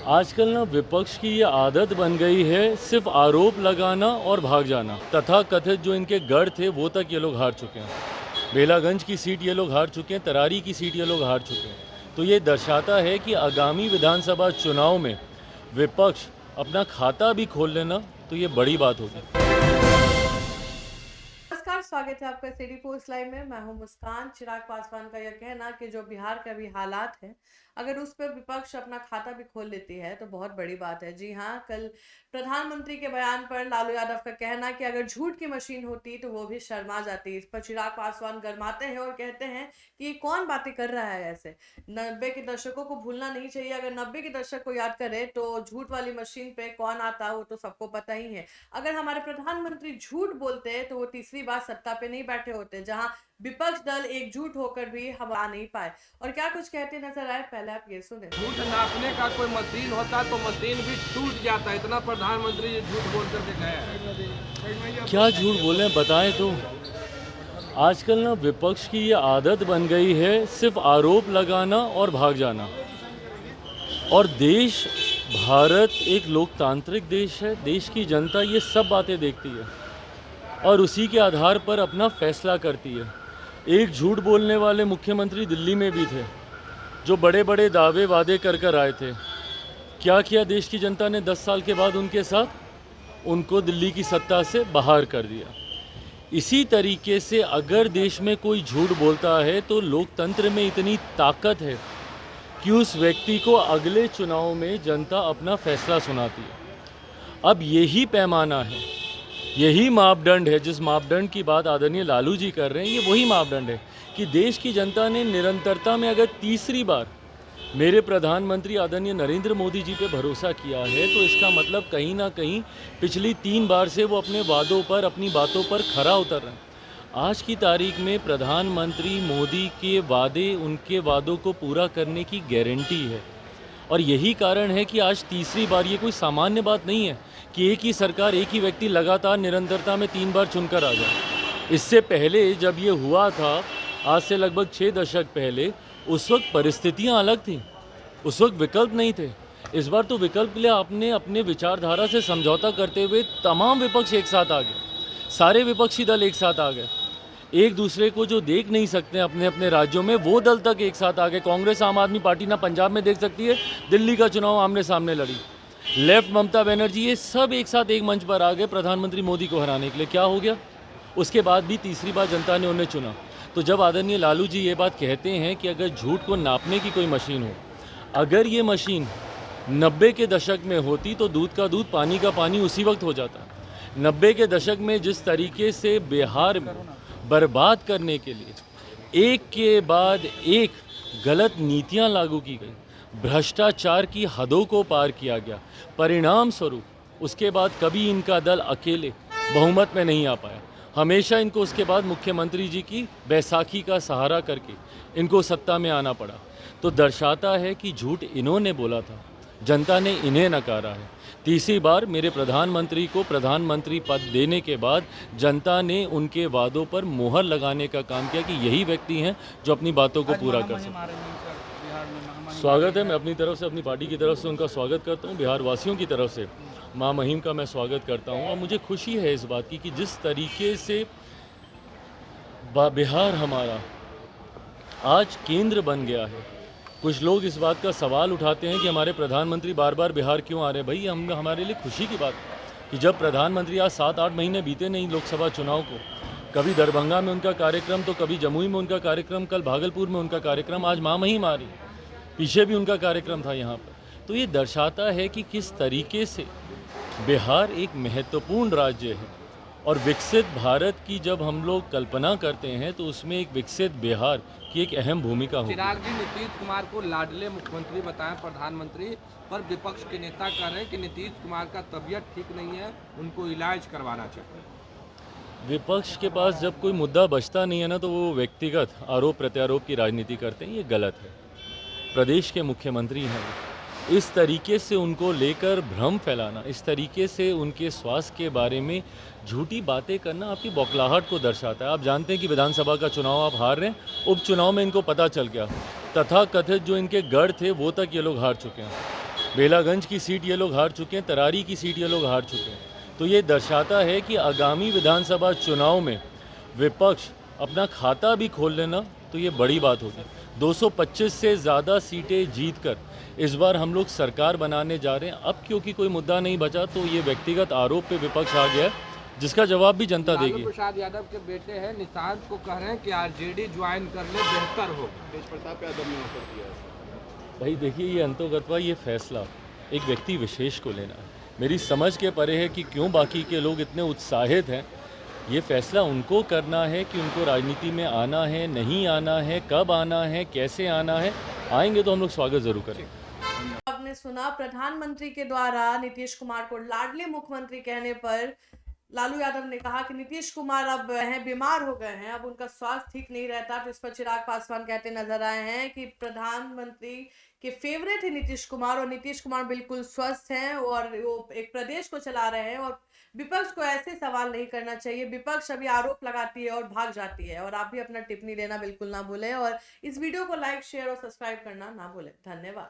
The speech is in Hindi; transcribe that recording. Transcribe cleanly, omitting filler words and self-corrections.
आजकल ना विपक्ष की ये आदत बन गई है सिर्फ आरोप लगाना और भाग जाना। तथाकथित जो इनके गढ़ थे वो तक ये लोग हार चुके हैं। बेलागंज की सीट ये लोग हार चुके हैं, तरारी की सीट ये लोग हार चुके हैं। तो ये दर्शाता है कि आगामी विधानसभा चुनाव में विपक्ष अपना खाता भी खोल लेना तो ये बड़ी बात होगी। नमस्कार, स्वागत है आपका सिटी पोस्ट लाइव में। मैं हूं मुस्कान। चिराग पासवान का यह कहना कि जो बिहार के अभी हालात हैं, अगर उस पर विपक्ष अपना खाता भी खोल लेती है तो बहुत बड़ी बात है। जी हां, कल प्रधानमंत्री के बयान पर लालू यादव का कहना कि अगर झूठ की मशीन होती तो वो भी शर्मा जाती। इस पर चिराग पासवान गरमाते हैं और कहते हैं कि ये कौन बातें कर रहा है ऐसे। 90 के दशकों को भूलना नहीं चाहिए। अगर 90 के दशक को याद करें तो झूठ वाली मशीन पे कौन आता वो तो सबको पता ही है। अगर हमारे प्रधानमंत्री झूठ बोलते तो वो तीसरी बार सत्ता पे नहीं बैठे होते, जहां विपक्ष दल एकजुट होकर भी हम आ नहीं पाए। और क्या कुछ कहते नजर आए, पहले आप ये सुने। झूठ नापने का कोई मशीन होता तो मशीन भी टूट जाता। इतना प्रधानमंत्री जी झूठ बोल करके गए हैं। क्या झूठ बोले बताएं तो। आजकल ना विपक्ष की ये आदत बन गई है सिर्फ आरोप लगाना और भाग जाना। और देश भारत एक लोकतांत्रिक देश है। देश की जनता ये सब बातें देखती है और उसी के आधार पर अपना फैसला करती है। एक झूठ बोलने वाले मुख्यमंत्री दिल्ली में भी थे जो बड़े बड़े दावे वादे कर कर आए थे। क्या किया देश की जनता ने 10 साल के बाद उनके साथ? उनको दिल्ली की सत्ता से बाहर कर दिया। इसी तरीके से अगर देश में कोई झूठ बोलता है तो लोकतंत्र में इतनी ताकत है कि उस व्यक्ति को अगले चुनाव में जनता अपना फैसला सुनाती है। अब यही पैमाना है, यही मापदंड है। जिस मापदंड की बात आदरणीय लालू जी कर रहे हैं, ये वही मापदंड है कि देश की जनता ने निरंतरता में अगर तीसरी बार मेरे प्रधानमंत्री आदरणीय नरेंद्र मोदी जी पे भरोसा किया है तो इसका मतलब कहीं ना कहीं पिछली 3 बार से वो अपने वादों पर, अपनी बातों पर खरा उतर रहे हैं। आज की तारीख में प्रधानमंत्री मोदी के वादे, उनके वादों को पूरा करने की गारंटी है। और यही कारण है कि आज तीसरी बार, ये कोई सामान्य बात नहीं है कि एक ही सरकार, एक ही व्यक्ति लगातार निरंतरता में 3 बार चुनकर आ जाए। इससे पहले जब ये हुआ था, आज से लगभग 6 दशक पहले, उस वक्त परिस्थितियां अलग थीं, उस वक्त विकल्प नहीं थे। इस बार तो विकल्प के लिए आपने अपने विचारधारा से समझौता करते हुए तमाम विपक्ष एक साथ आ गए, सारे विपक्षी दल एक साथ आ गए। एक दूसरे को जो देख नहीं सकते अपने अपने राज्यों में, वो दल तक एक साथ आ गए। कांग्रेस आम आदमी पार्टी ना पंजाब में देख सकती है, दिल्ली का चुनाव आमने सामने लड़ी। लेफ्ट ममता बनर्जी, ये सब एक साथ एक मंच पर आ गए प्रधानमंत्री मोदी को हराने के लिए। क्या हो गया? उसके बाद भी तीसरी बार जनता ने उन्हें चुना। तो जब आदरणीय लालू जी ये बात कहते हैं कि अगर झूठ को नापने की कोई मशीन हो, अगर ये मशीन 90 के दशक में होती तो दूध का दूध, पानी का पानी उसी वक्त हो जाता। 90 के दशक में जिस तरीके से बिहार में बर्बाद करने के लिए एक के बाद एक गलत नीतियां लागू की गई, भ्रष्टाचार की हदों को पार किया गया, परिणाम स्वरूप उसके बाद कभी इनका दल अकेले बहुमत में नहीं आ पाया। हमेशा इनको उसके बाद मुख्यमंत्री जी की बैसाखी का सहारा करके इनको सत्ता में आना पड़ा। तो दर्शाता है कि झूठ इन्होंने बोला था, जनता ने इन्हें नकारा है। तीसरी बार मेरे प्रधानमंत्री को प्रधानमंत्री पद देने के बाद जनता ने उनके वादों पर मोहर लगाने का काम किया कि यही व्यक्ति हैं जो अपनी बातों को पूरा कर सकते। स्वागत है, मैं अपनी तरफ से, अपनी पार्टी की तरफ से उनका स्वागत करता हूँ। बिहार वासियों की तरफ से माँ महिम का मैं स्वागत करता हूँ। और मुझे खुशी है इस बात की कि जिस तरीके से बिहार हमारा आज केंद्र बन गया है। कुछ लोग इस बात का सवाल उठाते हैं कि हमारे प्रधानमंत्री बार बार बिहार क्यों आ रहे हैं। भाई, हमारे लिए खुशी की बात है कि जब प्रधानमंत्री, आज 7-8 महीने बीते नहीं लोकसभा चुनाव को, कभी दरभंगा में उनका कार्यक्रम तो कभी जमुई में उनका कार्यक्रम, कल भागलपुर में उनका कार्यक्रम, आज माँ महिम आ रही, पीछे भी उनका कार्यक्रम था यहाँ पर। तो ये दर्शाता है कि किस तरीके से बिहार एक महत्वपूर्ण राज्य है। और विकसित भारत की जब हम लोग कल्पना करते हैं तो उसमें एक विकसित बिहार की एक अहम भूमिका होगी। चिराग जी, नीतीश कुमार को लाडले मुख्यमंत्री बताएं प्रधानमंत्री, पर विपक्ष के नेता कह रहे हैं कि नीतीश कुमार का तबीयत ठीक नहीं है, उनको इलाज करवाना चाहिए। विपक्ष के पास जब कोई मुद्दा बचता नहीं है ना, तो वो व्यक्तिगत आरोप प्रत्यारोप की राजनीति करते हैं। ये गलत है। प्रदेश के मुख्यमंत्री हैं, इस तरीके से उनको लेकर भ्रम फैलाना, इस तरीके से उनके स्वास्थ्य के बारे में झूठी बातें करना आपकी बौखलाहट को दर्शाता है। आप जानते हैं कि विधानसभा का चुनाव आप हार रहे हैं, उपचुनाव में इनको पता चल गया। तथाकथित जो इनके गढ़ थे वो तक ये लोग हार चुके हैं। बेलागंज की सीट ये लोग हार चुके हैं, तरारी की सीट ये लोग हार चुके हैं। तो ये दर्शाता है कि आगामी विधानसभा चुनाव में विपक्ष अपना खाता भी खोल लेना तो ये बड़ी बात होगी। 225 से ज़्यादा सीटें जीतकर इस बार हम लोग सरकार बनाने जा रहे हैं। अब क्योंकि कोई मुद्दा नहीं बचा तो ये व्यक्तिगत आरोप पे विपक्ष आ गया है, जिसका जवाब भी जनता लालू देगी। प्रसाद यादव के बेटे हैं निशांत को कह रहे हैं कि आरजेडी ज्वाइन कर ले, बेहतर होगा। तेज प्रताप यादव ने ऑफर किया है। भाई देखिए, ये अंतोगत्वा ये फैसला एक व्यक्ति विशेष को लेना है। मेरी समझ के परे है कि क्यों बाकी के लोग इतने उत्साहित हैं। ये फैसला उनको करना है कि उनको राजनीति में आना है, नहीं आना है, कब आना है, कैसे आना है। आएंगे तो हम लोग स्वागत ज़रूर करेंगे। आपने सुना प्रधानमंत्री के द्वारा नीतीश कुमार को लाडले मुख्यमंत्री कहने पर लालू यादव ने कहा कि नीतीश कुमार अब हैं बीमार हो गए हैं, अब उनका स्वास्थ्य ठीक नहीं रहता। तो इस पर चिराग पासवान कहते नजर आए हैं कि प्रधानमंत्री के फेवरेट है नीतीश कुमार और नीतीश कुमार बिल्कुल स्वस्थ हैं और वो एक प्रदेश को चला रहे हैं और विपक्ष को ऐसे सवाल नहीं करना चाहिए। विपक्ष अभी आरोप लगाती है और भाग जाती है। और आप भी अपना टिप्पणी देना बिल्कुल ना भूलें और इस वीडियो को लाइक, शेयर और सब्सक्राइब करना ना भूलें। धन्यवाद।